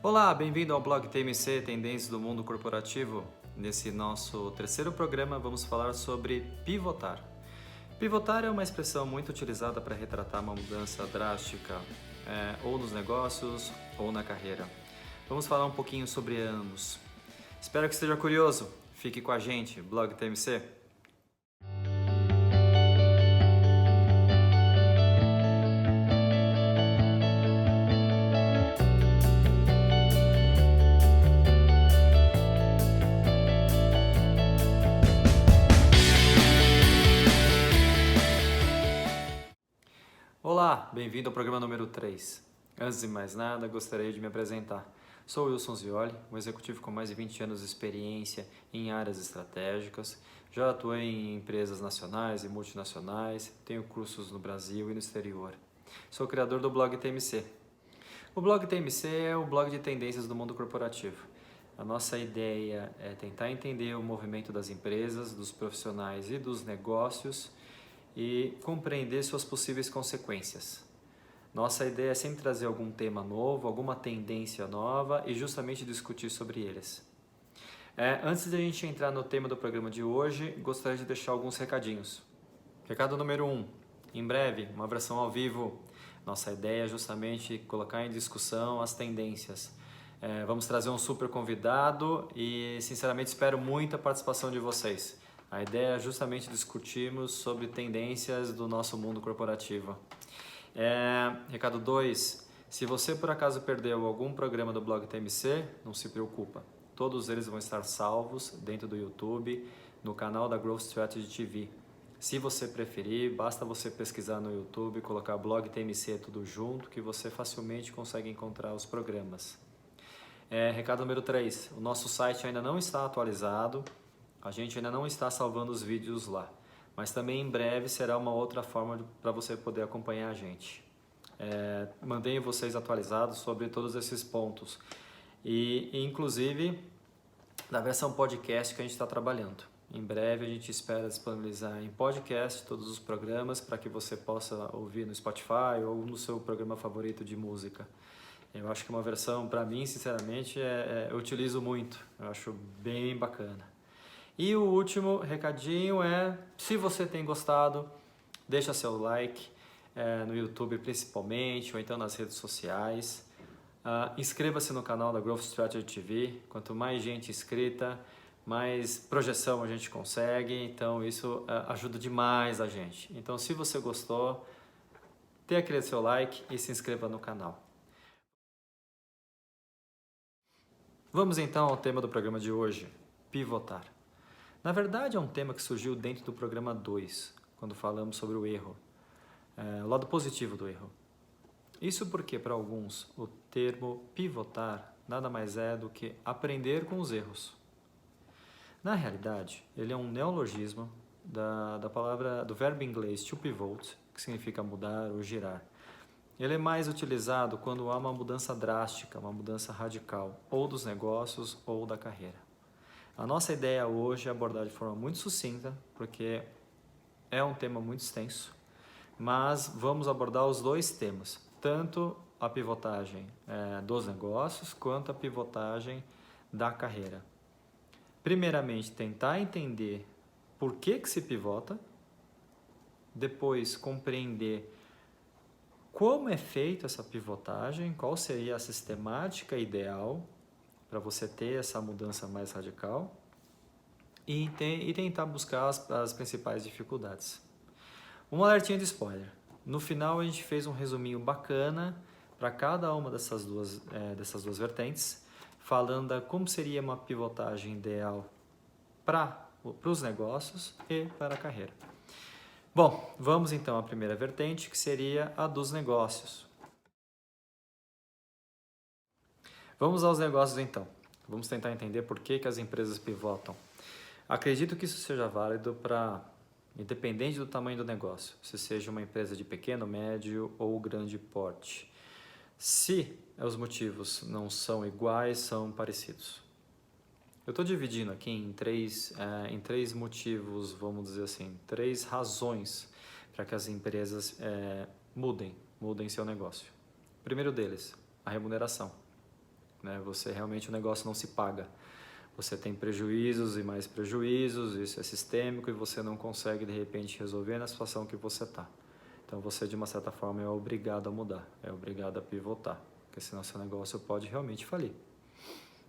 Olá, bem-vindo ao blog TMC Tendências do Mundo Corporativo. Nesse nosso terceiro programa vamos falar sobre pivotar. Pivotar é uma expressão muito utilizada para retratar uma mudança drástica, ou nos negócios ou na carreira. Vamos falar um pouquinho sobre ambos. Espero que esteja curioso. Fique com a gente, blog TMC. Olá, bem-vindo ao programa número 3. Antes de mais nada, gostaria de me apresentar. Sou Wilson Zioli, um executivo com mais de 20 anos de experiência em áreas estratégicas. Já atuei em empresas nacionais e multinacionais, tenho cursos no Brasil e no exterior. Sou criador do blog TMC. O blog TMC é o blog de tendências do mundo corporativo. A nossa ideia é tentar entender o movimento das empresas, dos profissionais e dos negócios e compreender suas possíveis consequências. Nossa ideia é sempre trazer algum tema novo, alguma tendência nova e justamente discutir sobre eles. Antes de a gente entrar no tema do programa de hoje, gostaria de deixar alguns recadinhos. Recado número 1. Em breve, uma versão ao vivo. Nossa ideia é justamente colocar em discussão as tendências. Vamos trazer um super convidado e, sinceramente, espero muita participação de vocês. A ideia é justamente discutirmos sobre tendências do nosso mundo corporativo. Recado 2. Se você por acaso perdeu algum programa do blog TMC, não se preocupa. Todos eles vão estar salvos dentro do YouTube, no canal da Growth Strategy TV. Se você preferir, basta você pesquisar no YouTube, colocar blog TMC tudo junto, que você facilmente consegue encontrar os programas. Recado número 3. O nosso site ainda não está atualizado. A gente ainda não está salvando os vídeos lá, mas também em breve será uma outra forma para você poder acompanhar a gente. Mantenho vocês atualizados sobre todos esses pontos e inclusive da versão podcast que a gente está trabalhando. Em breve a gente espera disponibilizar em podcast todos os programas para que você possa ouvir no Spotify ou no seu programa favorito de música. Eu acho que uma versão, para mim, sinceramente, eu utilizo muito, eu acho bem bacana. E o último recadinho se você tem gostado, deixa seu like, no YouTube principalmente, ou então nas redes sociais. Inscreva-se no canal da Growth Strategy TV, quanto mais gente inscrita, mais projeção a gente consegue, então isso ajuda demais a gente. Então se você gostou, dê aquele seu like e se inscreva no canal. Vamos então ao tema do programa de hoje, pivotar. Na verdade, é um tema que surgiu dentro do programa 2, quando falamos sobre o erro, o lado positivo do erro. Isso porque, para alguns, o termo pivotar nada mais é do que aprender com os erros. Na realidade, ele é um neologismo do verbo inglês to pivot, que significa mudar ou girar. Ele é mais utilizado quando há uma mudança drástica, uma mudança radical, ou dos negócios ou da carreira. A nossa ideia hoje é abordar de forma muito sucinta, porque é um tema muito extenso, mas vamos abordar os dois temas, tanto a pivotagem dos negócios, quanto a pivotagem da carreira. Primeiramente, tentar entender por que se pivota, depois compreender como é feita essa pivotagem, qual seria a sistemática ideal para você ter essa mudança mais radical e tentar buscar as principais dificuldades. Um alertinho de spoiler. No final a gente fez um resuminho bacana para cada uma dessas duas vertentes, falando como seria uma pivotagem ideal para os negócios e para a carreira. Bom, vamos então à primeira vertente, que seria a dos negócios. Vamos aos negócios então. Vamos tentar entender por que as empresas pivotam. Acredito que isso seja válido para, independente do tamanho do negócio, se seja uma empresa de pequeno, médio ou grande porte. Se os motivos não são iguais, são parecidos. Eu estou dividindo aqui em três motivos, vamos dizer assim, 3 razões para que as empresas mudem seu negócio. O primeiro deles, a remuneração. né? Você realmente, o negócio não se paga. Você tem prejuízos e mais prejuízos, isso é sistêmico e você não consegue de repente resolver na situação que você está. Então você de uma certa forma é obrigado a mudar, é obrigado a pivotar, porque senão seu negócio pode realmente falir.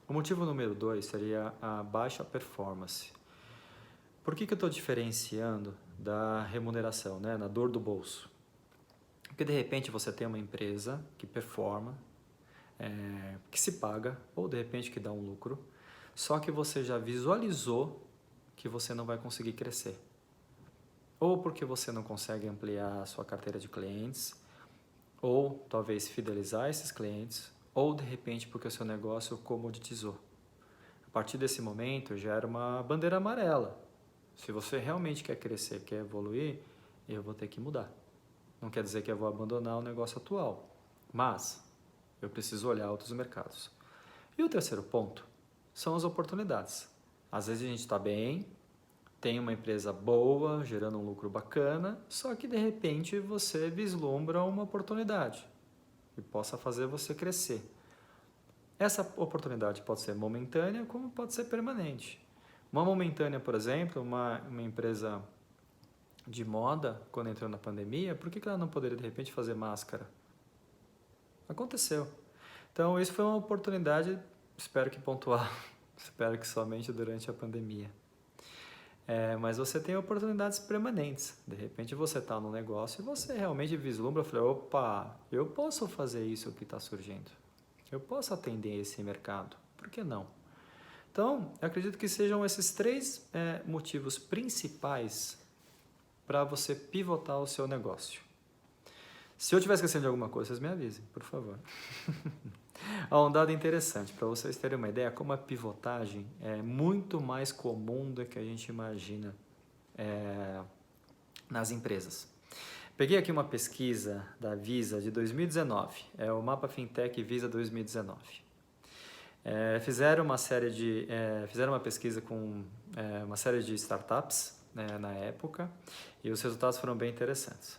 O motivo número 2 seria a baixa performance. Por que eu estou diferenciando da remuneração, né, na dor do bolso? Porque de repente você tem uma empresa que performa, que se paga, ou de repente que dá um lucro, só que você já visualizou que você não vai conseguir crescer. Ou porque você não consegue ampliar a sua carteira de clientes, ou talvez fidelizar esses clientes, ou de repente porque o seu negócio comoditizou. A partir desse momento já era uma bandeira amarela. Se você realmente quer crescer, quer evoluir, eu vou ter que mudar. Não quer dizer que eu vou abandonar o negócio atual, mas eu preciso olhar outros mercados. E o terceiro ponto são as oportunidades. Às vezes a gente está bem, tem uma empresa boa, gerando um lucro bacana, só que de repente você vislumbra uma oportunidade que possa fazer você crescer. Essa oportunidade pode ser momentânea, como pode ser permanente. Uma momentânea, por exemplo, uma empresa de moda, quando entrou na pandemia, por que ela não poderia de repente fazer máscara? Aconteceu. Então isso foi uma oportunidade, espero que pontual, espero que somente durante a pandemia. Mas você tem oportunidades permanentes. De repente você está no negócio e você realmente vislumbra, fala, opa, eu posso fazer isso que está surgindo. Eu posso atender esse mercado. Por que não? Então, eu acredito que sejam esses 3 motivos principais para você pivotar o seu negócio. Se eu estiver esquecendo de alguma coisa, vocês me avisem, por favor. Um dado interessante, para vocês terem uma ideia, como a pivotagem é muito mais comum do que a gente imagina nas empresas. Peguei aqui uma pesquisa da Visa de 2019, é o Mapa Fintech Visa 2019. Fizeram uma pesquisa com uma série de startups, né, na época, e os resultados foram bem interessantes.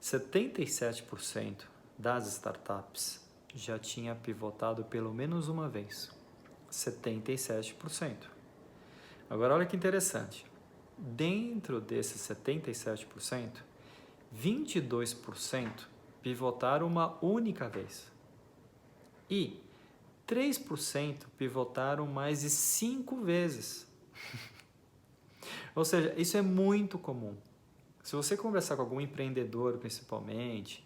77% das startups já tinha pivotado pelo menos uma vez. 77%. Agora olha que interessante. Dentro desses 77%, 22% pivotaram uma única vez. E 3% pivotaram mais de 5 vezes. Ou seja, isso é muito comum. Se você conversar com algum empreendedor, principalmente,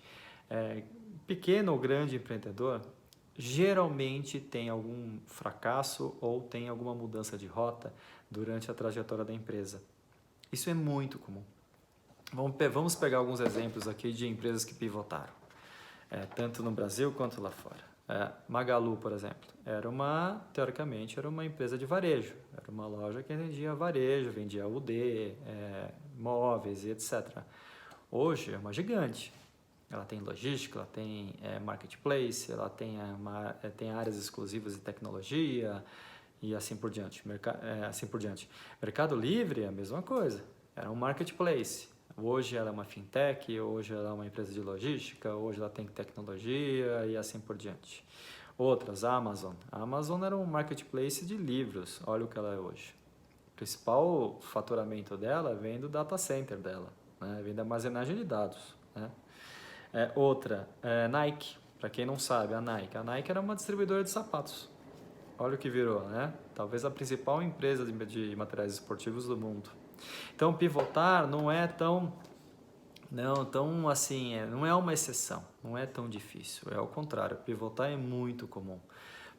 pequeno ou grande empreendedor, geralmente tem algum fracasso ou tem alguma mudança de rota durante a trajetória da empresa. Isso é muito comum. Vamos pegar alguns exemplos aqui de empresas que pivotaram, tanto no Brasil quanto lá fora. Magalu, por exemplo, teoricamente era uma empresa de varejo, era uma loja que vendia varejo, vendia UD, móveis e etc. Hoje é uma gigante. Ela tem logística, ela tem marketplace, ela tem áreas exclusivas de tecnologia e assim por diante. Mercado Livre é a mesma coisa, era um marketplace. Hoje ela é uma fintech, hoje ela é uma empresa de logística, hoje ela tem tecnologia e assim por diante. Outras, a Amazon. A Amazon era um marketplace de livros, olha o que ela é hoje. O principal faturamento dela vem do data center dela, né? Vem da armazenagem de dados, né? Nike. Para quem não sabe, a Nike era uma distribuidora de sapatos. Olha o que virou, né? Talvez a principal empresa de materiais esportivos do mundo. Então, pivotar não é tão assim, não é uma exceção, não é tão difícil. É ao contrário, pivotar é muito comum.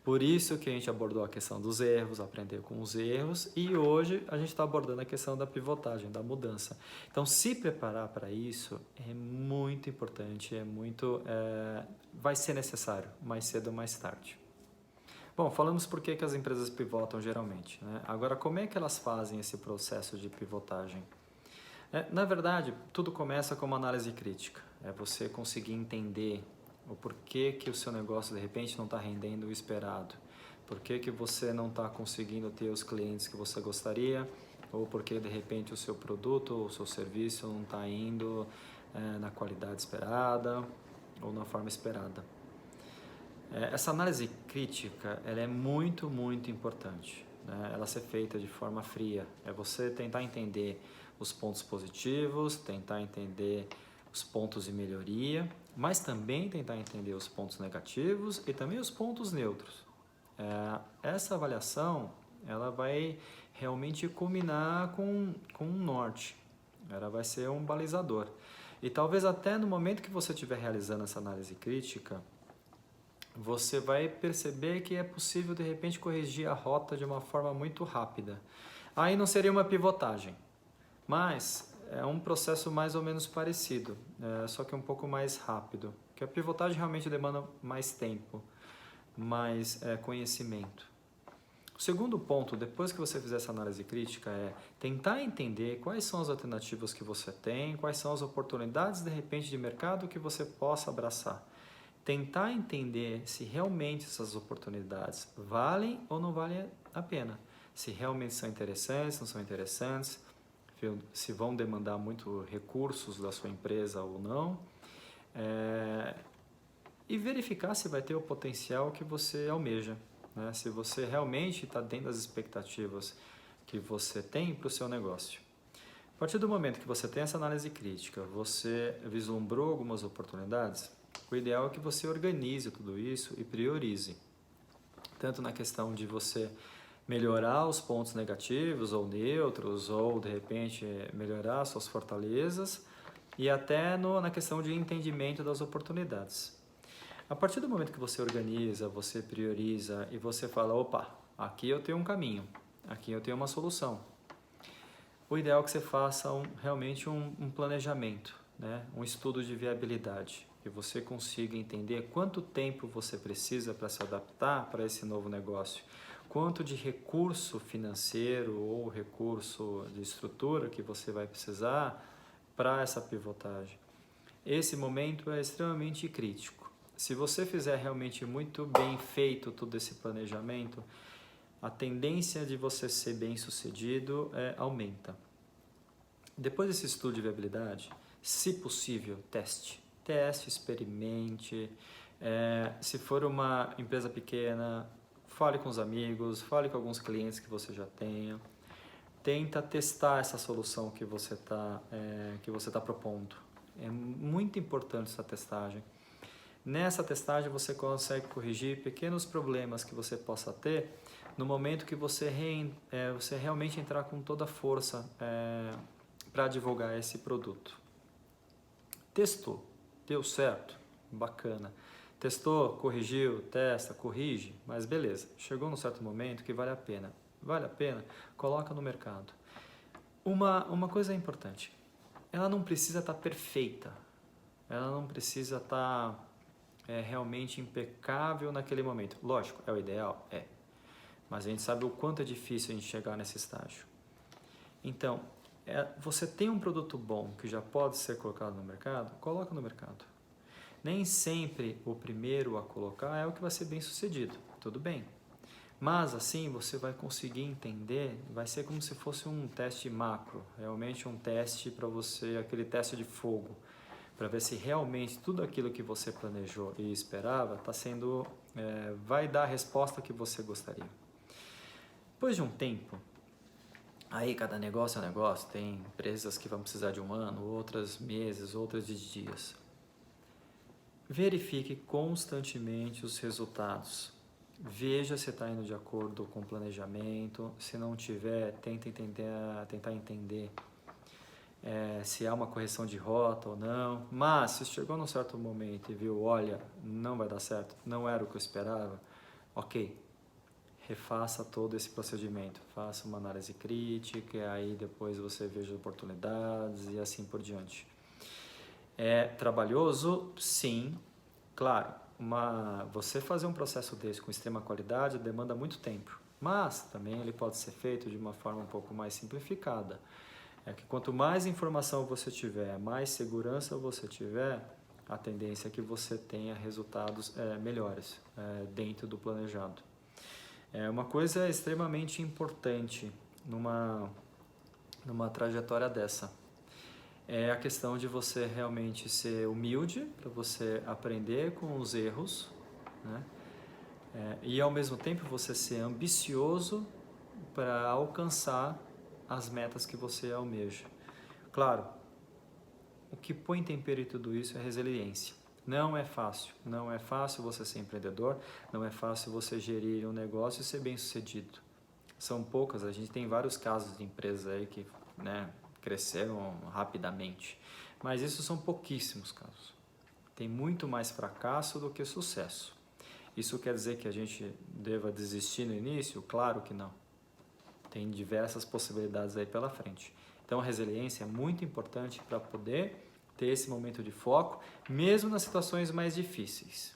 Por isso que a gente abordou a questão dos erros, aprender com os erros, e hoje a gente está abordando a questão da pivotagem, da mudança. Então, se preparar para isso é muito importante, vai ser necessário, mais cedo ou mais tarde. Bom, falamos por que as empresas pivotam geralmente, né? Agora, como é que elas fazem esse processo de pivotagem? Na verdade, tudo começa com uma análise crítica. É você conseguir entender o porquê que o seu negócio de repente não está rendendo o esperado. Por que você não está conseguindo ter os clientes que você gostaria, ou porque de repente o seu produto ou o seu serviço não está indo na qualidade esperada ou na forma esperada. Essa análise crítica, ela é muito, muito importante, né? Ela ser feita de forma fria. É você tentar entender os pontos positivos, tentar entender os pontos de melhoria, mas também tentar entender os pontos negativos e também os pontos neutros. Essa avaliação, ela vai realmente culminar com um norte. Ela vai ser um balizador. E talvez até no momento que você estiver realizando essa análise crítica, você vai perceber que é possível de repente corrigir a rota de uma forma muito rápida. Aí não seria uma pivotagem, mas é um processo mais ou menos parecido, só que um pouco mais rápido. Que a pivotagem realmente demanda mais tempo, mais conhecimento. O segundo ponto, depois que você fizer essa análise crítica, é tentar entender quais são as alternativas que você tem, quais são as oportunidades de repente de mercado que você possa abraçar. Tentar entender se realmente essas oportunidades valem ou não valem a pena. Se realmente são interessantes, não são interessantes, se vão demandar muito recursos da sua empresa ou não. E verificar se vai ter o potencial que você almeja, né? Se você realmente está dentro das expectativas que você tem para o seu negócio. A partir do momento que você tem essa análise crítica, você vislumbrou algumas oportunidades, o ideal é que você organize tudo isso e priorize. Tanto na questão de você melhorar os pontos negativos ou neutros, ou de repente melhorar suas fortalezas, e até na questão de entendimento das oportunidades. A partir do momento que você organiza, você prioriza e você fala, opa, aqui eu tenho um caminho, aqui eu tenho uma solução. O ideal é que você faça realmente um planejamento, né? Um estudo de viabilidade, que você consiga entender quanto tempo você precisa para se adaptar para esse novo negócio, quanto de recurso financeiro ou recurso de estrutura que você vai precisar para essa pivotagem. Esse momento é extremamente crítico. Se você fizer realmente muito bem feito todo esse planejamento, a tendência de você ser bem sucedido aumenta. Depois desse estudo de viabilidade, se possível, teste. Teste, experimente. Se for uma empresa pequena, fale com os amigos, fale com alguns clientes que você já tenha. Tenta testar essa solução que você tá propondo. É muito importante essa testagem. Nessa testagem você consegue corrigir pequenos problemas que você possa ter no momento que você realmente entrar com toda a força para divulgar esse produto. Testou, deu certo, bacana. Testou, corrigiu, testa, corrige, mas beleza. Chegou num certo momento que vale a pena. Vale a pena? Coloca no mercado. Uma coisa importante, ela não precisa estar perfeita, ela não precisa estar realmente impecável naquele momento. Lógico, é o ideal? É. Mas a gente sabe o quanto é difícil a gente chegar nesse estágio. Então, você tem um produto bom que já pode ser colocado no mercado? Coloca no mercado. Nem sempre o primeiro a colocar é o que vai ser bem sucedido. Tudo bem. Mas assim você vai conseguir entender, vai ser como se fosse um teste macro, realmente um teste para você, aquele teste de fogo, para ver se realmente tudo aquilo que você planejou e esperava vai dar a resposta que você gostaria. Depois de um tempo, aí cada negócio é um negócio, tem empresas que vão precisar de um ano, outras meses, outras de dias. Verifique constantemente os resultados. Veja se está indo de acordo com o planejamento. Se não tiver, tentar entender se há uma correção de rota ou não. Mas se chegou num certo momento e viu, olha, não vai dar certo, não era o que eu esperava, ok, refaça todo esse procedimento. Faça uma análise crítica, e aí depois você veja oportunidades e assim por diante. É trabalhoso? Sim, claro. Você fazer um processo desse com extrema qualidade demanda muito tempo, mas também ele pode ser feito de uma forma um pouco mais simplificada. É que quanto mais informação você tiver, mais segurança você tiver, a tendência é que você tenha resultados melhores dentro do planejado. Uma coisa extremamente importante numa trajetória dessa é a questão de você realmente ser humilde para você aprender com os erros, né? E ao mesmo tempo você ser ambicioso para alcançar as metas que você almeja. Claro, o que põe tempero em tudo isso é resiliência. Não é fácil você ser empreendedor, não é fácil você gerir um negócio e ser bem-sucedido. São poucas, a gente tem vários casos de empresas aí que, né, cresceram rapidamente, mas isso são pouquíssimos casos. Tem muito mais fracasso do que sucesso. Isso quer dizer que a gente deva desistir no início? Claro que não. Tem diversas possibilidades aí pela frente. Então a resiliência é muito importante para poder ter esse momento de foco, mesmo nas situações mais difíceis.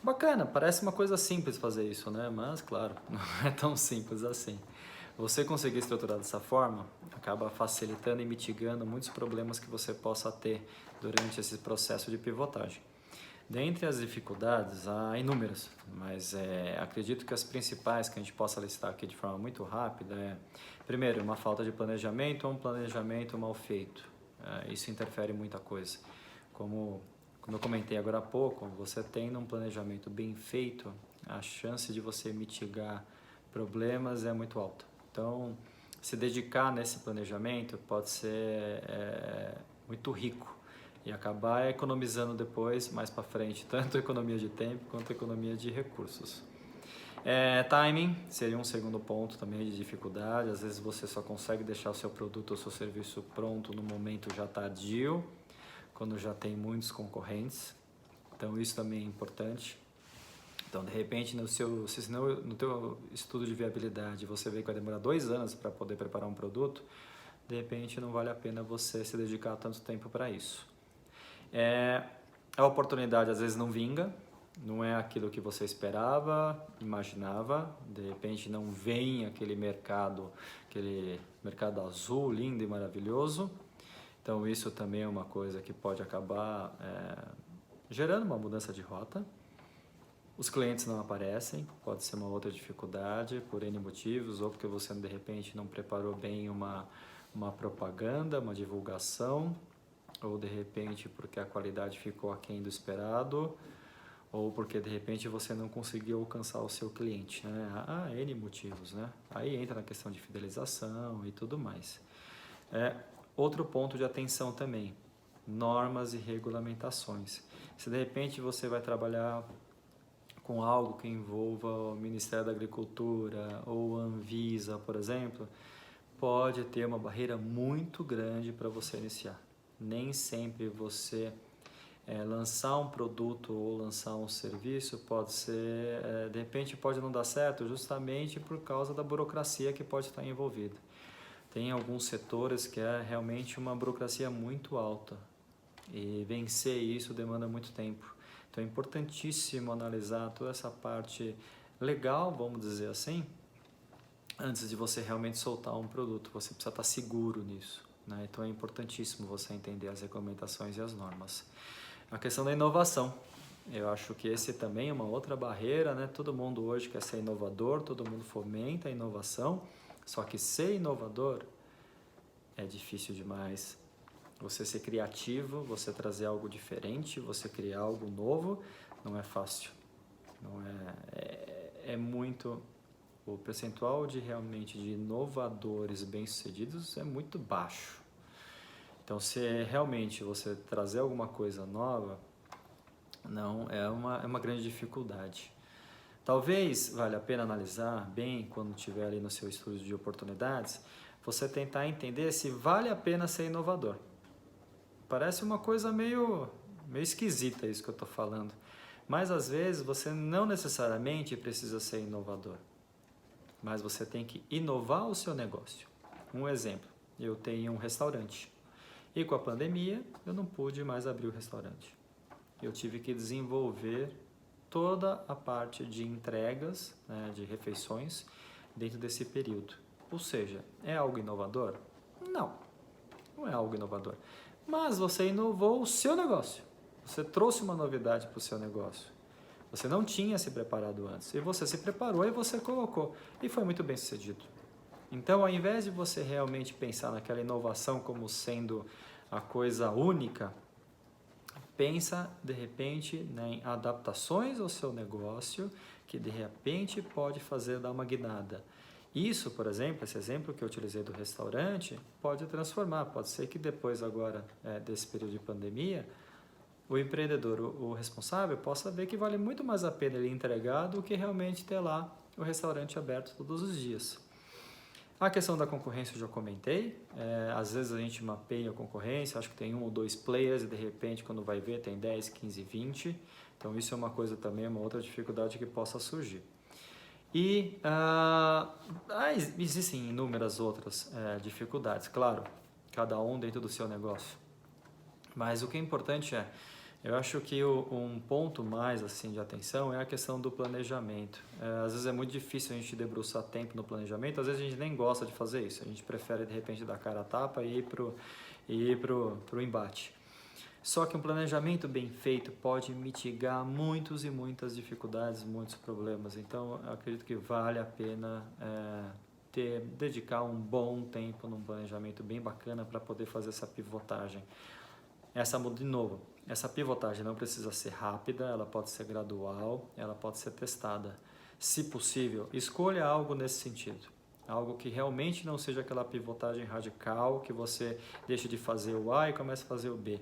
Bacana, parece uma coisa simples fazer isso, né? Mas claro, não é tão simples assim. Você conseguir estruturar dessa forma acaba facilitando e mitigando muitos problemas que você possa ter durante esse processo de pivotagem. Dentre as dificuldades, há inúmeras, mas acredito que as principais que a gente possa listar aqui de forma muito rápida primeiro, uma falta de planejamento ou um planejamento mal feito. Isso interfere em muita coisa. Como eu comentei agora há pouco, você tendo um planejamento bem feito, a chance de você mitigar problemas é muito alta. Então, se dedicar nesse planejamento pode ser muito rico e acabar economizando depois, mais para frente, tanto economia de tempo quanto economia de recursos. Timing seria um segundo ponto também de dificuldade. Às vezes você só consegue deixar o seu produto ou seu serviço pronto no momento já tardio, quando já tem muitos concorrentes. Então isso também é importante. Então de repente no teu estudo de viabilidade você vê que vai demorar 2 anos para poder preparar um produto, de repente não vale a pena você se dedicar tanto tempo para isso. A oportunidade às vezes não vinga, não é aquilo que você esperava, imaginava, de repente não vem aquele mercado azul, lindo e maravilhoso. Então isso também é uma coisa que pode acabar gerando uma mudança de rota. Os clientes não aparecem, pode ser uma outra dificuldade por N motivos, ou porque você de repente não preparou bem uma propaganda, uma divulgação, ou de repente porque a qualidade ficou aquém do esperado, ou porque de repente você não conseguiu alcançar o seu cliente, né? Há N motivos, né? Aí entra na questão de fidelização e tudo mais. Outro ponto de atenção também, normas e regulamentações. Se de repente você vai trabalhar com algo que envolva o Ministério da Agricultura ou a Anvisa, por exemplo, pode ter uma barreira muito grande para você iniciar. Nem sempre você lançar um produto ou lançar um serviço pode ser, de repente pode não dar certo justamente por causa da burocracia que pode estar envolvida. Tem alguns setores que é realmente uma burocracia muito alta e vencer isso demanda muito tempo. Então é importantíssimo analisar toda essa parte legal, vamos dizer assim, antes de você realmente soltar um produto. Você precisa estar seguro nisso, né? Então é importantíssimo você entender as regulamentações e as normas. A questão da inovação, eu acho que esse também é uma outra barreira, né? Todo mundo hoje quer ser inovador, todo mundo fomenta a inovação, só que ser inovador é difícil demais. Você ser criativo, você trazer algo diferente, você criar algo novo, não é fácil. Não é muito... O percentual de realmente de inovadores bem-sucedidos é muito baixo. Então, se realmente você trazer alguma coisa nova, não é uma grande dificuldade. Talvez valha a pena analisar bem, quando estiver ali no seu estudo de oportunidades, você tentar entender se vale a pena ser inovador. Parece uma coisa meio esquisita isso que eu estou falando, mas às vezes você não necessariamente precisa ser inovador, mas você tem que inovar o seu negócio. Um exemplo, eu tenho um restaurante. E com a pandemia, eu não pude mais abrir o restaurante. Eu tive que desenvolver toda a parte de entregas, né, de refeições, dentro desse período. Ou seja, é algo inovador? Não é algo inovador. Mas você inovou o seu negócio. Você trouxe uma novidade para o seu negócio. Você não tinha se preparado antes. E você se preparou e você colocou. E foi muito bem sucedido. Então, ao invés de você realmente pensar naquela inovação como sendo a coisa única, Pensa, de repente, né, em adaptações ao seu negócio que, de repente, pode fazer dar uma guinada. Isso, por exemplo, esse exemplo que eu utilizei do restaurante, pode transformar. Pode ser que depois agora desse período de pandemia, o empreendedor, o responsável, possa ver que vale muito mais a pena ele entregar do que realmente ter lá o restaurante aberto todos os dias. A questão da concorrência eu já comentei, às vezes a gente mapeia a concorrência, acho que tem 1 ou 2 players e de repente quando vai ver tem 10, 15, 20, então isso é uma coisa também, uma outra dificuldade que possa surgir. E existem inúmeras outras dificuldades, claro, cada um dentro do seu negócio, mas o que é importante eu acho que um ponto mais assim de atenção é a questão do planejamento. Às vezes é muito difícil a gente debruçar tempo no planejamento, às vezes a gente nem gosta de fazer isso, a gente prefere de repente dar cara a tapa e ir pro embate. Só que um planejamento bem feito pode mitigar muitos e muitas dificuldades, muitos problemas. Então, eu acredito que vale a pena dedicar um bom tempo num planejamento bem bacana para poder fazer essa pivotagem. De novo, essa pivotagem não precisa ser rápida, ela pode ser gradual, ela pode ser testada. Se possível, escolha algo nesse sentido. Algo que realmente não seja aquela pivotagem radical, que você deixa de fazer o A e começa a fazer o B.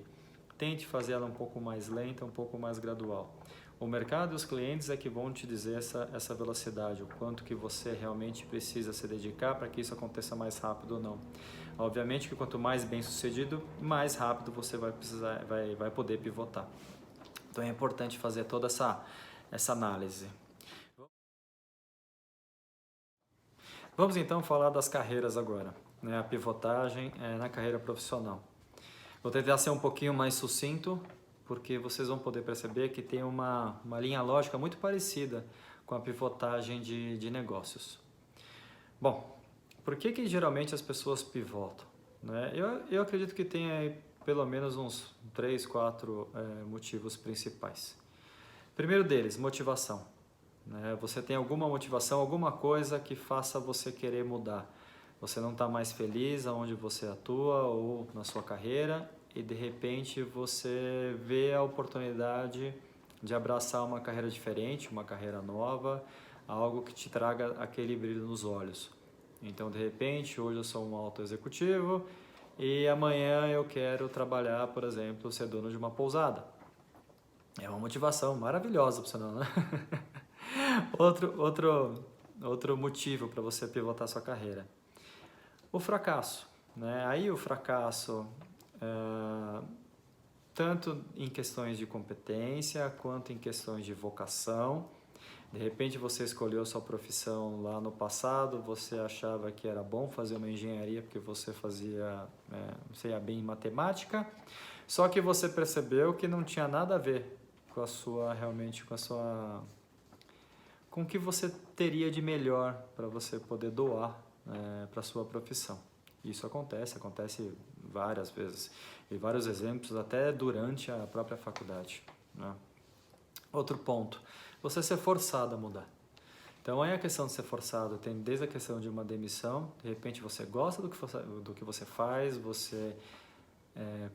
Tente fazer ela um pouco mais lenta, um pouco mais gradual. O mercado e os clientes é que vão te dizer essa velocidade, o quanto que você realmente precisa se dedicar para que isso aconteça mais rápido ou não. Obviamente que quanto mais bem sucedido, mais rápido você vai poder pivotar. Então é importante fazer toda essa análise. Vamos então falar das carreiras agora, né? A pivotagem na carreira profissional. Vou tentar ser um pouquinho mais sucinto, porque vocês vão poder perceber que tem uma linha lógica muito parecida com a pivotagem de negócios. Bom, por que geralmente as pessoas pivotam? Né? Eu acredito que tem aí pelo menos uns 3, 4 motivos principais. Primeiro deles, motivação. Né? Você tem alguma motivação, alguma coisa que faça você querer mudar. Você não está mais feliz aonde você atua ou na sua carreira e de repente você vê a oportunidade de abraçar uma carreira diferente, uma carreira nova, algo que te traga aquele brilho nos olhos. Então, de repente, hoje eu sou um alto executivo e amanhã eu quero trabalhar, por exemplo, ser dono de uma pousada. É uma motivação maravilhosa, por sinal, né? Outro motivo para você pivotar sua carreira. O fracasso, né? Aí o fracasso, tanto em questões de competência quanto em questões de vocação. De repente você escolheu sua profissão lá no passado, você achava que era bom fazer uma engenharia porque você você ia bem em matemática, só que você percebeu que não tinha nada a ver com com o que você teria de melhor para você poder doar para a sua profissão. Isso acontece várias vezes, e vários exemplos até durante a própria faculdade, né? Outro ponto, você ser forçado a mudar. Então aí a questão de ser forçado tem desde a questão de uma demissão, de repente você gosta do que você faz, você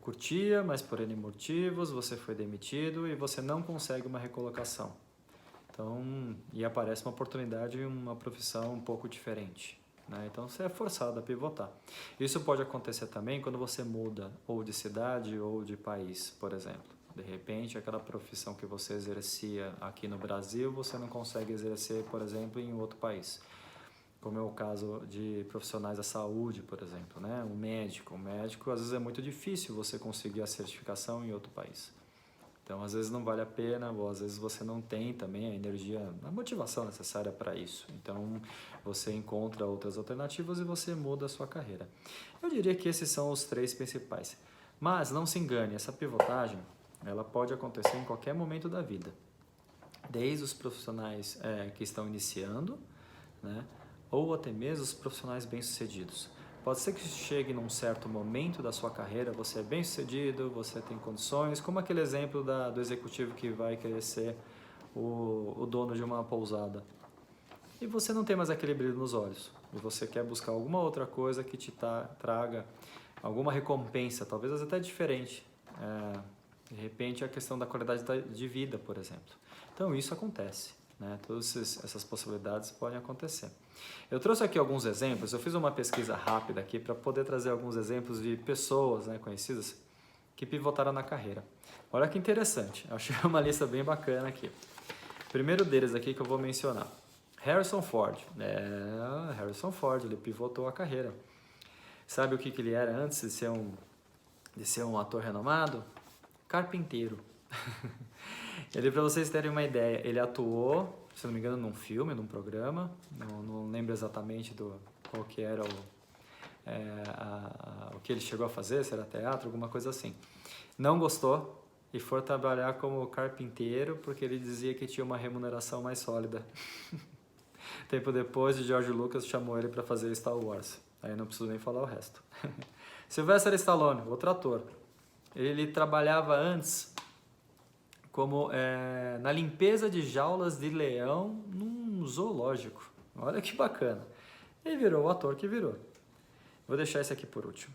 curtia, mas por N motivos você foi demitido e você não consegue uma recolocação. Então, e aparece uma oportunidade em uma profissão um pouco diferente. Né? Então você é forçado a pivotar. Isso pode acontecer também quando você muda ou de cidade ou de país, por exemplo. De repente, aquela profissão que você exercia aqui no Brasil, você não consegue exercer, por exemplo, em outro país. Como é o caso de profissionais da saúde, por exemplo, né? Um médico, às vezes é muito difícil você conseguir a certificação em outro país. Então, às vezes não vale a pena, ou às vezes você não tem também a energia, a motivação necessária para isso. Então, você encontra outras alternativas e você muda a sua carreira. Eu diria que esses são os 3 principais. Mas não se engane, essa pivotagem, ela pode acontecer em qualquer momento da vida. Desde os profissionais que estão iniciando, né, ou até mesmo os profissionais bem-sucedidos. Pode ser que chegue num certo momento da sua carreira, você é bem-sucedido, você tem condições, como aquele exemplo do executivo que vai querer ser o dono de uma pousada. E você não tem mais aquele brilho nos olhos, e você quer buscar alguma outra coisa que te traga alguma recompensa, talvez até diferente De repente, a questão da qualidade de vida, por exemplo. Então, isso acontece, né? Todas essas possibilidades podem acontecer. Eu trouxe aqui alguns exemplos, eu fiz uma pesquisa rápida aqui para poder trazer alguns exemplos de pessoas, né, conhecidas que pivotaram na carreira. Olha que interessante, achei uma lista bem bacana aqui. O primeiro deles aqui que eu vou mencionar, Harrison Ford. Harrison Ford, ele pivotou a carreira. Sabe o que ele era antes de ser um ator renomado? Carpinteiro. Ele, para vocês terem uma ideia, ele atuou, se não me engano, num filme, num programa, não lembro exatamente qual que era o que ele chegou a fazer, se era teatro, alguma coisa assim. Não gostou e foi trabalhar como carpinteiro porque ele dizia que tinha uma remuneração mais sólida. Tempo depois, o George Lucas chamou ele para fazer Star Wars. Aí não preciso nem falar o resto. Sylvester Stallone, outro ator. Ele trabalhava antes como na limpeza de jaulas de leão num zoológico. Olha que bacana. E virou o ator que virou. Vou deixar esse aqui por último.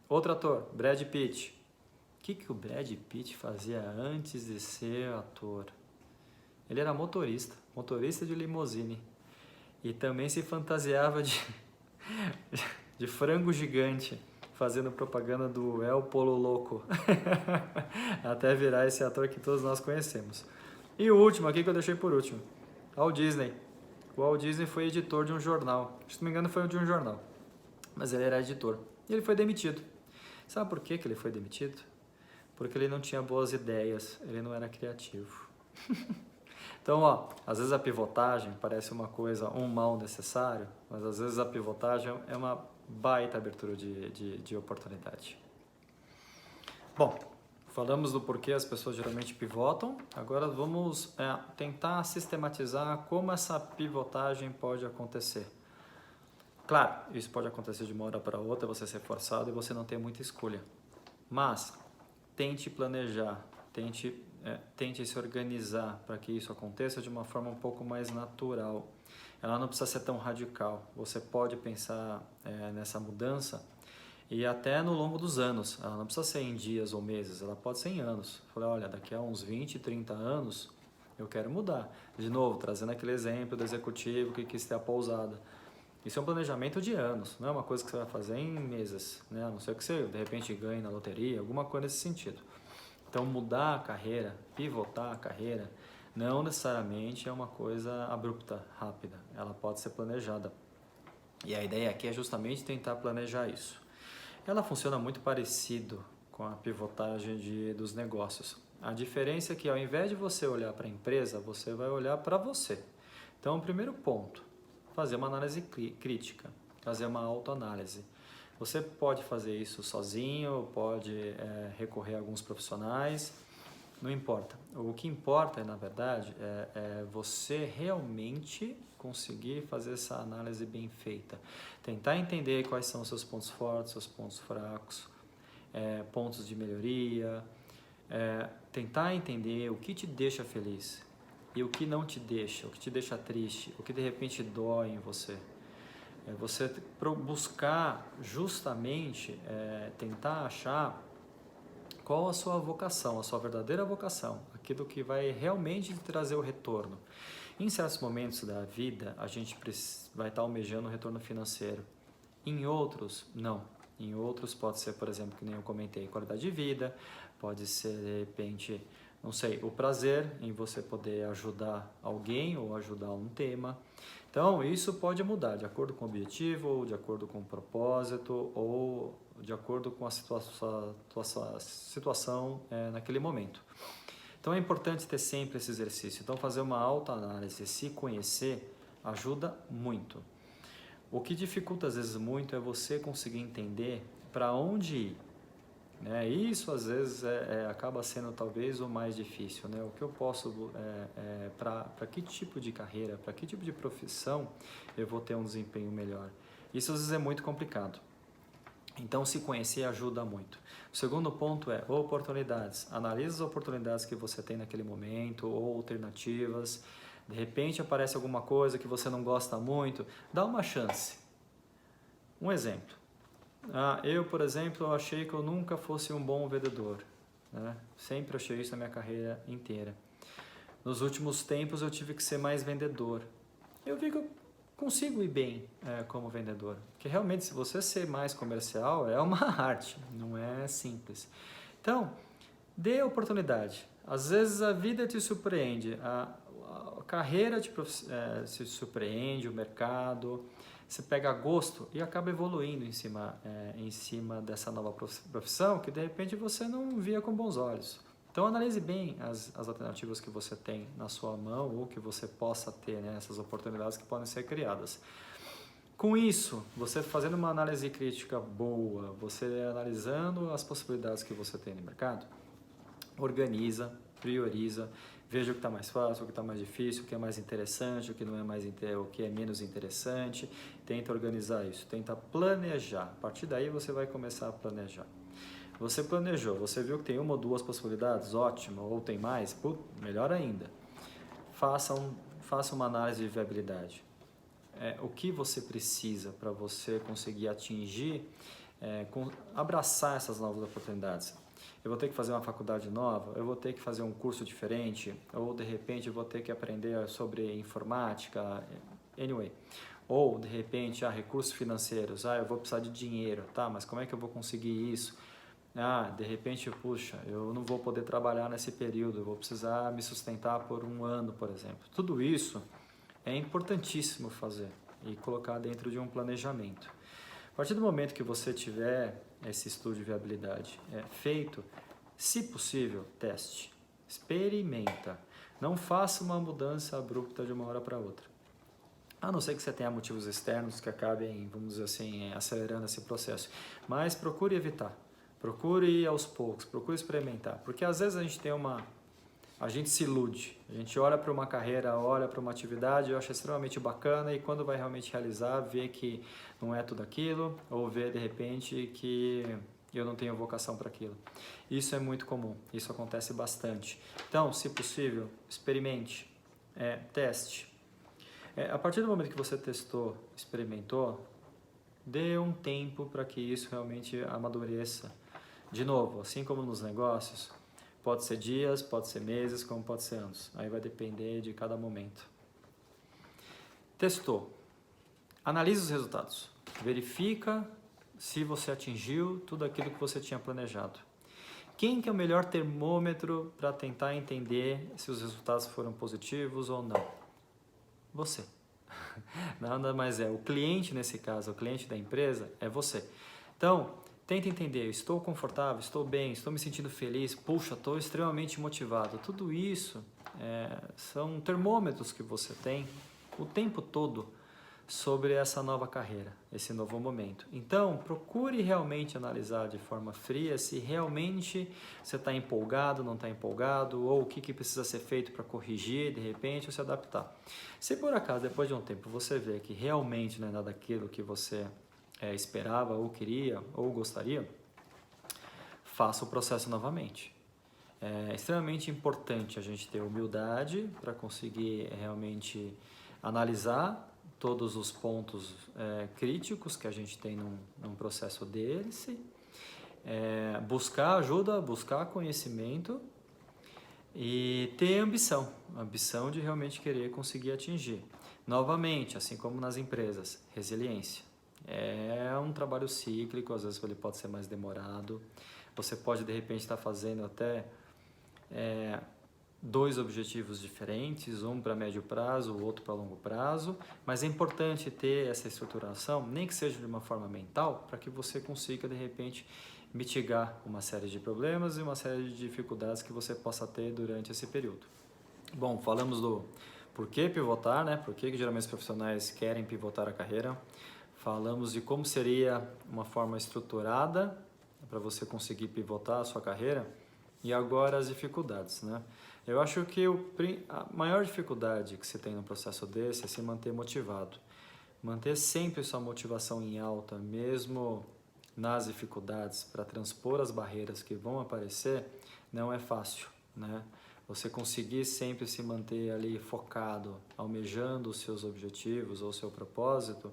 Outro ator, Brad Pitt. O que o Brad Pitt fazia antes de ser ator? Ele era motorista de limusine. E também se fantasiava de frango gigante, fazendo propaganda do El Polo Loco, até virar esse ator que todos nós conhecemos. E o último aqui que eu deixei por último, Walt Disney. O Walt Disney foi editor de um jornal, se não me engano foi de um jornal, mas ele era editor. E ele foi demitido. Sabe por que ele foi demitido? Porque ele não tinha boas ideias, ele não era criativo. Então, às vezes a pivotagem parece uma coisa, um mal necessário, mas às vezes a pivotagem é uma baita abertura de oportunidade. Bom, falamos do porquê as pessoas geralmente pivotam, agora vamos tentar sistematizar como essa pivotagem pode acontecer. Claro, isso pode acontecer de uma hora para outra, você ser forçado e você não ter muita escolha. Mas tente planejar, tente se organizar para que isso aconteça de uma forma um pouco mais natural. Ela não precisa ser tão radical. Você pode pensar nessa mudança e até no longo dos anos. Ela não precisa ser em dias ou meses, ela pode ser em anos. Falar, olha, daqui a uns 20, 30 anos eu quero mudar. De novo, trazendo aquele exemplo do executivo que quis ter a pousada. Isso é um planejamento de anos, não é uma coisa que você vai fazer em meses, né? A não ser que você de repente ganhe na loteria, alguma coisa nesse sentido. Então mudar a carreira, pivotar a carreira, não necessariamente é uma coisa abrupta, rápida, ela pode ser planejada. E a ideia aqui é justamente tentar planejar isso. Ela funciona muito parecido com a pivotagem dos negócios. A diferença é que ao invés de você olhar para a empresa, você vai olhar para você. Então, o primeiro ponto, fazer uma análise crítica, fazer uma autoanálise. Você pode fazer isso sozinho, pode recorrer a alguns profissionais, não importa. O que importa, na verdade, é você realmente conseguir fazer essa análise bem feita. Tentar entender quais são os seus pontos fortes, seus pontos fracos, pontos de melhoria, tentar entender o que te deixa feliz e o que não te deixa, o que te deixa triste, o que de repente dói em você. Você buscar justamente tentar achar qual a sua vocação, a sua verdadeira vocação, aquilo que vai realmente trazer o retorno. Em certos momentos da vida, a gente vai estar almejando o retorno financeiro. Em outros, não. Em outros pode ser, por exemplo, que nem eu comentei, qualidade de vida, pode ser, de repente, não sei, o prazer em você poder ajudar alguém ou ajudar um tema. Então, isso pode mudar de acordo com o objetivo, ou de acordo com o propósito, ou de acordo com a situação naquele momento. Então, é importante ter sempre esse exercício. Então, fazer uma autoanálise, se conhecer, ajuda muito. O que dificulta, às vezes, muito é você conseguir entender para onde ir. Isso às vezes acaba sendo talvez o mais difícil, né? O que eu posso, para que tipo de carreira, para que tipo de profissão eu vou ter um desempenho melhor? Isso às vezes é muito complicado. Então se conhecer ajuda muito. O segundo ponto é oportunidades. Analise as oportunidades que você tem naquele momento ou alternativas. De repente aparece alguma coisa que você não gosta muito, dá uma chance. Um exemplo. Eu, por exemplo, achei que eu nunca fosse um bom vendedor. né? Sempre achei isso na minha carreira inteira. Nos últimos tempos eu tive que ser mais vendedor. Eu vi que eu consigo ir bem como vendedor, porque realmente se você ser mais comercial é uma arte, não é simples. Então, dê oportunidade. Às vezes a vida te surpreende, a carreira se surpreende, o mercado, você pega gosto e acaba evoluindo em cima dessa nova profissão que de repente você não via com bons olhos. Então analise bem as alternativas que você tem na sua mão ou que você possa ter, né, essas oportunidades que podem ser criadas. Com isso, você fazendo uma análise crítica boa, você analisando as possibilidades que você tem no mercado, organiza, prioriza, veja o que está mais fácil, o que está mais difícil, o que é mais interessante, o que não é mais o que é menos interessante. Tenta organizar isso, tenta planejar. A partir daí você vai começar a planejar. Você planejou, você viu que tem uma ou duas possibilidades, ótimo, ou tem mais, melhor ainda. Faça uma análise de viabilidade. O que você precisa para você conseguir atingir, abraçar essas novas oportunidades. Eu vou ter que fazer uma faculdade nova, eu vou ter que fazer um curso diferente, ou de repente eu vou ter que aprender sobre informática, anyway. Ou de repente, recursos financeiros, eu vou precisar de dinheiro, tá, mas como é que eu vou conseguir isso? De repente, puxa, eu não vou poder trabalhar nesse período, eu vou precisar me sustentar por um ano, por exemplo. Tudo isso é importantíssimo fazer e colocar dentro de um planejamento. A partir do momento que você tiver esse estudo de viabilidade feito, se possível, teste, experimenta. Não faça uma mudança abrupta de uma hora para outra. A não ser que você tenha motivos externos que acabem, vamos dizer assim, acelerando esse processo. Mas procure evitar. Procure ir aos poucos, procure experimentar. Porque às vezes a gente se ilude, a gente olha para uma carreira, olha para uma atividade, acha extremamente bacana e quando vai realmente realizar, vê que não é tudo aquilo ou vê de repente que eu não tenho vocação para aquilo. Isso é muito comum, isso acontece bastante. Então, se possível, experimente, teste. A partir do momento que você testou, experimentou, dê um tempo para que isso realmente amadureça. De novo, assim como nos negócios, pode ser dias, pode ser meses, como pode ser anos. Aí vai depender de cada momento. Testou. Analise os resultados. Verifica se você atingiu tudo aquilo que você tinha planejado. Quem que é o melhor termômetro para tentar entender se os resultados foram positivos ou não? Você. Nada mais o cliente nesse caso, o cliente da empresa é você. Então, tenta entender, estou confortável, estou bem, estou me sentindo feliz, puxa, estou extremamente motivado. Tudo isso são termômetros que você tem o tempo todo sobre essa nova carreira, esse novo momento. Então, procure realmente analisar de forma fria se realmente você está empolgado, não está empolgado, ou o que precisa ser feito para corrigir, de repente, ou se adaptar. Se por acaso, depois de um tempo, você vê que realmente não é nada daquilo que você esperava, ou queria, ou gostaria, faça o processo novamente. É extremamente importante a gente ter humildade para conseguir realmente analisar todos os pontos críticos que a gente tem num processo desse, buscar ajuda, buscar conhecimento e ter ambição de realmente querer conseguir atingir. Novamente, assim como nas empresas, resiliência. É um trabalho cíclico, às vezes ele pode ser mais demorado, você pode de repente estar fazendo até dois objetivos diferentes, um para médio prazo, o outro para longo prazo, mas é importante ter essa estruturação, nem que seja de uma forma mental, para que você consiga de repente mitigar uma série de problemas e uma série de dificuldades que você possa ter durante esse período. Bom, falamos do porquê pivotar, né? Por que geralmente os profissionais querem pivotar a carreira. Falamos de como seria uma forma estruturada para você conseguir pivotar a sua carreira e agora as dificuldades, né? Eu acho que a maior dificuldade que você tem no processo desse é se manter motivado. Manter sempre sua motivação em alta, mesmo nas dificuldades, para transpor as barreiras que vão aparecer, não é fácil, né? Você conseguir sempre se manter ali focado, almejando os seus objetivos ou o seu propósito,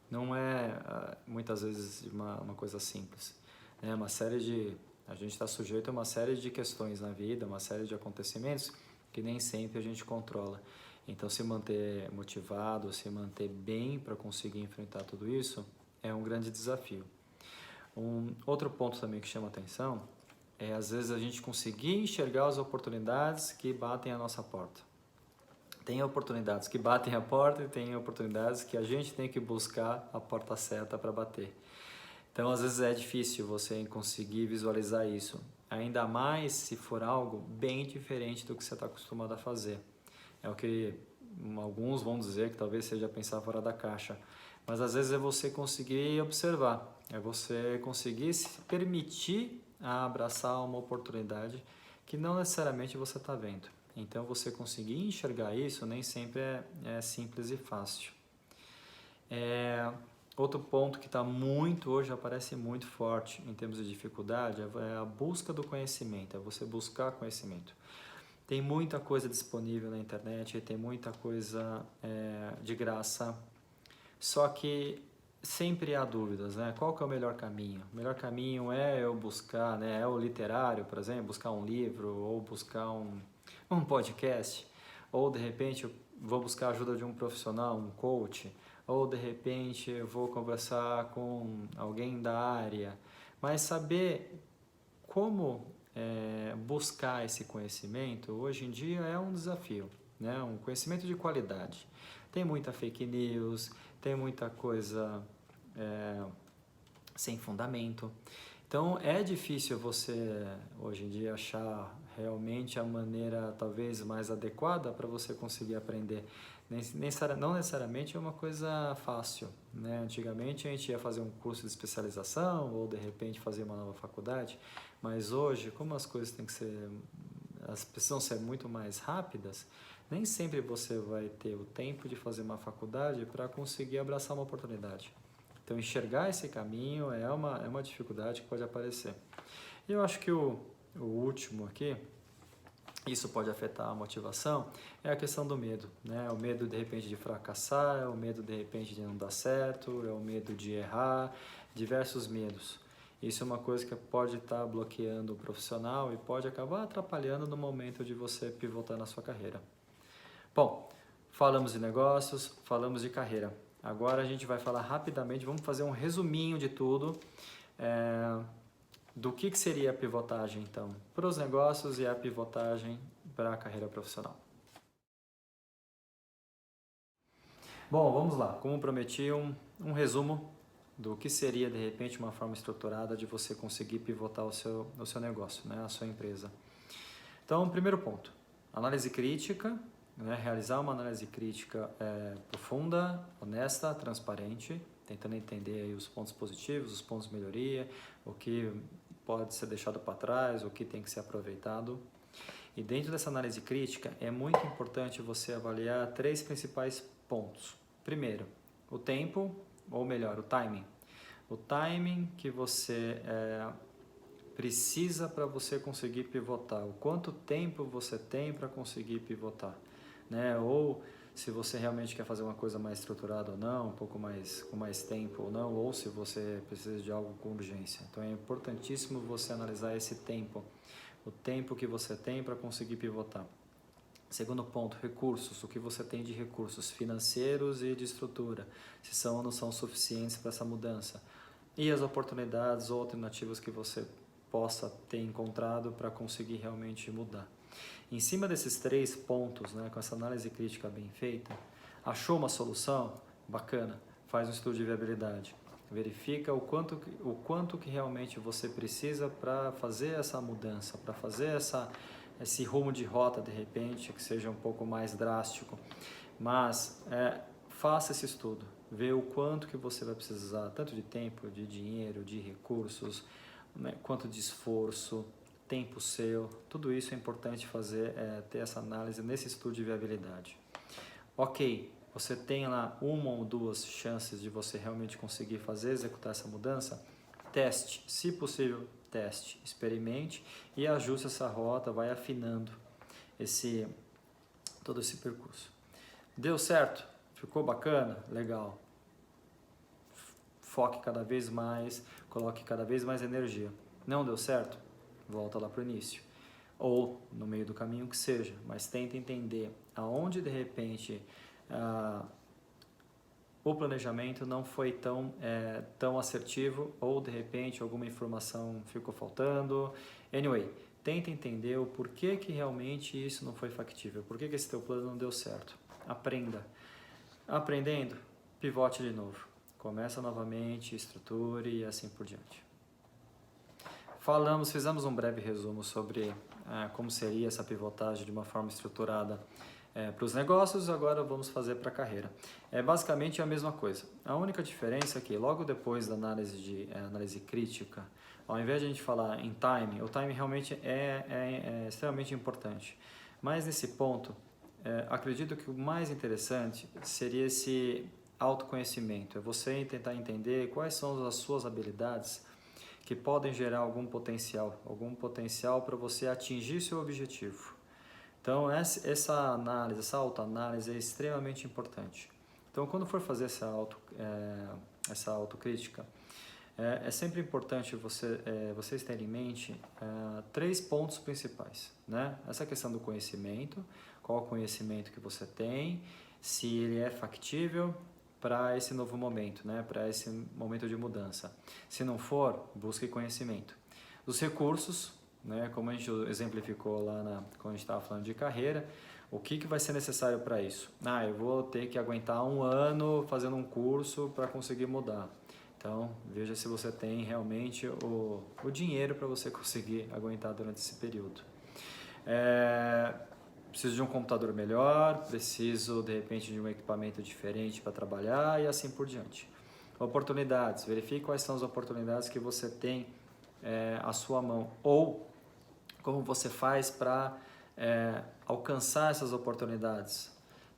não é muitas vezes uma coisa simples. É uma série de A gente está sujeito a uma série de questões na vida, uma série de acontecimentos que nem sempre a gente controla. Então, se manter motivado, se manter bem para conseguir enfrentar tudo isso é um grande desafio. Um outro ponto também que chama atenção é, às vezes, a gente conseguir enxergar as oportunidades que batem à nossa porta. Tem oportunidades que batem a porta e tem oportunidades que a gente tem que buscar a porta certa para bater. Então, às vezes é difícil você conseguir visualizar isso, ainda mais se for algo bem diferente do que você está acostumado a fazer. É o que alguns vão dizer que talvez seja pensar fora da caixa, mas às vezes é você conseguir observar, é você conseguir se permitir a abraçar uma oportunidade que não necessariamente você está vendo. Então, você conseguir enxergar isso nem sempre é simples e fácil. Outro ponto que está muito hoje, aparece muito forte em termos de dificuldade, é a busca do conhecimento, é você buscar conhecimento. Tem muita coisa disponível na internet, tem muita coisa de graça, só que sempre há dúvidas, né? Qual que é o melhor caminho? O melhor caminho é eu buscar, né? É o literário, por exemplo, buscar um livro, ou buscar um podcast, ou de repente eu vou buscar a ajuda de um profissional, um coach, ou de repente eu vou conversar com alguém da área, mas saber como buscar esse conhecimento hoje em dia é um desafio, né? Um conhecimento de qualidade. Tem muita fake news, tem muita coisa sem fundamento. Então é difícil você hoje em dia achar realmente a maneira talvez mais adequada para você conseguir aprender. Não necessariamente é uma coisa fácil, né? Antigamente a gente ia fazer um curso de especialização ou de repente fazer uma nova faculdade, mas hoje, como as coisas têm que ser, as precisam ser muito mais rápidas, nem sempre você vai ter o tempo de fazer uma faculdade para conseguir abraçar uma oportunidade. Então, enxergar esse caminho é uma dificuldade que pode aparecer. E eu acho que o último aqui, isso pode afetar a motivação, é a questão do medo, né? O medo, de repente, de fracassar, é o medo, de repente, de não dar certo, é o medo de errar, diversos medos. Isso é uma coisa que pode estar bloqueando o profissional e pode acabar atrapalhando no momento de você pivotar na sua carreira. Bom, falamos de negócios, falamos de carreira. Agora a gente vai falar rapidamente, vamos fazer um resuminho de tudo, do que seria a pivotagem, então, para os negócios e a pivotagem para a carreira profissional. Bom, vamos lá. Como prometi, um resumo do que seria, de repente, uma forma estruturada de você conseguir pivotar o seu negócio, né, a sua empresa. Então, primeiro ponto, análise crítica, né, realizar uma análise crítica profunda, honesta, transparente, tentando entender aí os pontos positivos, os pontos de melhoria, o que pode ser deixado para trás, o que tem que ser aproveitado. E dentro dessa análise crítica, é muito importante você avaliar 3 principais pontos. Primeiro, o tempo, ou melhor, o timing. O timing que você precisa para você conseguir pivotar, o quanto tempo você tem para conseguir pivotar, né? Ou se você realmente quer fazer uma coisa mais estruturada ou não, um pouco mais com mais tempo ou não, ou se você precisa de algo com urgência. Então é importantíssimo você analisar esse tempo, o tempo que você tem para conseguir pivotar. Segundo ponto, recursos, o que você tem de recursos financeiros e de estrutura, se são ou não são suficientes para essa mudança. E as oportunidades ou alternativas que você possa ter encontrado para conseguir realmente mudar. Em cima desses 3 pontos, né, com essa análise crítica bem feita, achou uma solução? Bacana, faz um estudo de viabilidade. Verifica o quanto que realmente você precisa para fazer essa mudança, para fazer esse rumo de rota, de repente, que seja um pouco mais drástico. Mas faça esse estudo, vê o quanto que você vai precisar, tanto de tempo, de dinheiro, de recursos, né, quanto de esforço, tempo seu, tudo isso é importante fazer, ter essa análise nesse estudo de viabilidade. Ok, você tem lá 1 ou 2 chances de você realmente conseguir executar essa mudança, teste, se possível, teste, experimente e ajuste essa rota, vai afinando todo esse percurso. Deu certo? Ficou bacana? Legal. Foque cada vez mais, coloque cada vez mais energia. Não deu certo? volta lá para o início. Ou no meio do caminho que seja, mas tenta entender aonde de repente o planejamento não foi tão assertivo ou de repente alguma informação ficou faltando. Anyway, tenta entender o porquê que realmente isso não foi factível, por que esse teu plano não deu certo. Aprenda. Aprendendo, pivote de novo. Começa novamente, estruture e assim por diante. Fizemos um breve resumo sobre como seria essa pivotagem de uma forma estruturada para os negócios, agora vamos fazer para a carreira. É basicamente a mesma coisa. A única diferença é que logo depois da análise crítica, ao invés de a gente falar em timing, o timing realmente é extremamente importante. Mas nesse ponto, acredito que o mais interessante seria esse autoconhecimento. É você tentar entender quais são as suas habilidades que podem gerar algum potencial para você atingir seu objetivo. Então, essa análise, essa autoanálise é extremamente importante. Então, quando for fazer essa autocrítica, é sempre importante vocês terem em mente 3 pontos principais, né? Essa questão do conhecimento, qual o conhecimento que você tem, se ele é factível para esse novo momento, né? Para esse momento de mudança. Se não for, busque conhecimento. Os recursos, né? Como a gente exemplificou lá quando a gente estava falando de carreira, o que vai ser necessário para isso? Eu vou ter que aguentar 1 ano fazendo um curso para conseguir mudar. Então, veja se você tem realmente o dinheiro para você conseguir aguentar durante esse período. Preciso de um computador melhor, preciso de repente de um equipamento diferente para trabalhar e assim por diante. Oportunidades, verifique quais são as oportunidades que você tem à sua mão ou como você faz para alcançar essas oportunidades.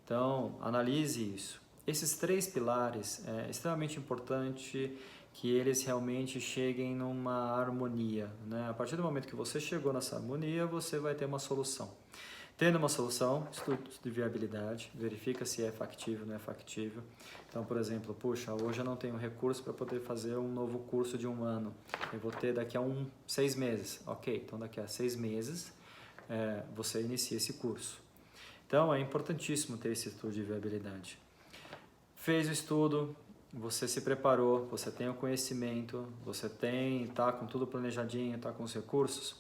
Então, analise isso. Esses 3 pilares é extremamente importante que eles realmente cheguem numa harmonia, né? A partir do momento que você chegou nessa harmonia, você vai ter uma solução. Tendo uma solução, estudo de viabilidade, verifica se é factível ou não é factível. Então, por exemplo, hoje eu não tenho recurso para poder fazer um novo curso de 1 ano. Eu vou ter daqui a 6 meses. Ok, então daqui a 6 meses você inicia esse curso. Então, é importantíssimo ter esse estudo de viabilidade. Fez o estudo, você se preparou, você tem o conhecimento, você está com tudo planejadinho, está com os recursos.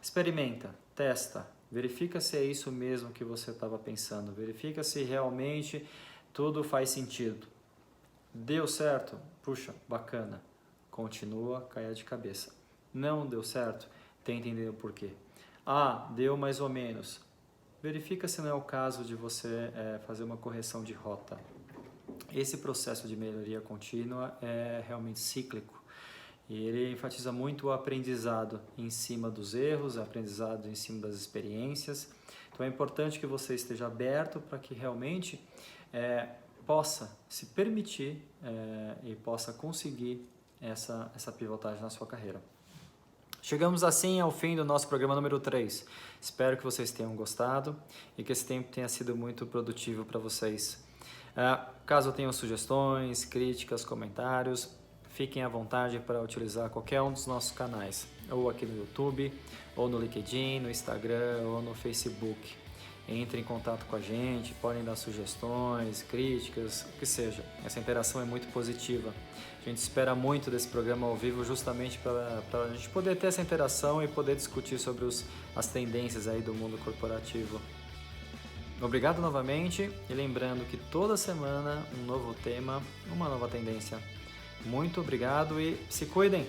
Experimenta, testa. Verifica se é isso mesmo que você estava pensando. Verifica se realmente tudo faz sentido. Deu certo? Bacana. Continua, caia de cabeça. Não deu certo? Tenta entender o porquê. Deu mais ou menos. Verifica se não é o caso de você fazer uma correção de rota. Esse processo de melhoria contínua é realmente cíclico. E ele enfatiza muito o aprendizado em cima dos erros, aprendizado em cima das experiências. Então é importante que você esteja aberto para que realmente possa se permitir e possa conseguir essa pivotagem na sua carreira. Chegamos assim ao fim do nosso programa número 3. Espero que vocês tenham gostado e que esse tempo tenha sido muito produtivo para vocês. Caso tenham sugestões, críticas, comentários, fiquem à vontade para utilizar qualquer um dos nossos canais, ou aqui no YouTube, ou no LinkedIn, no Instagram, ou no Facebook. Entre em contato com a gente, podem dar sugestões, críticas, o que seja. Essa interação é muito positiva. A gente espera muito desse programa ao vivo justamente para a gente poder ter essa interação e poder discutir sobre as tendências aí do mundo corporativo. Obrigado novamente e lembrando que toda semana um novo tema, uma nova tendência. Muito obrigado e se cuidem!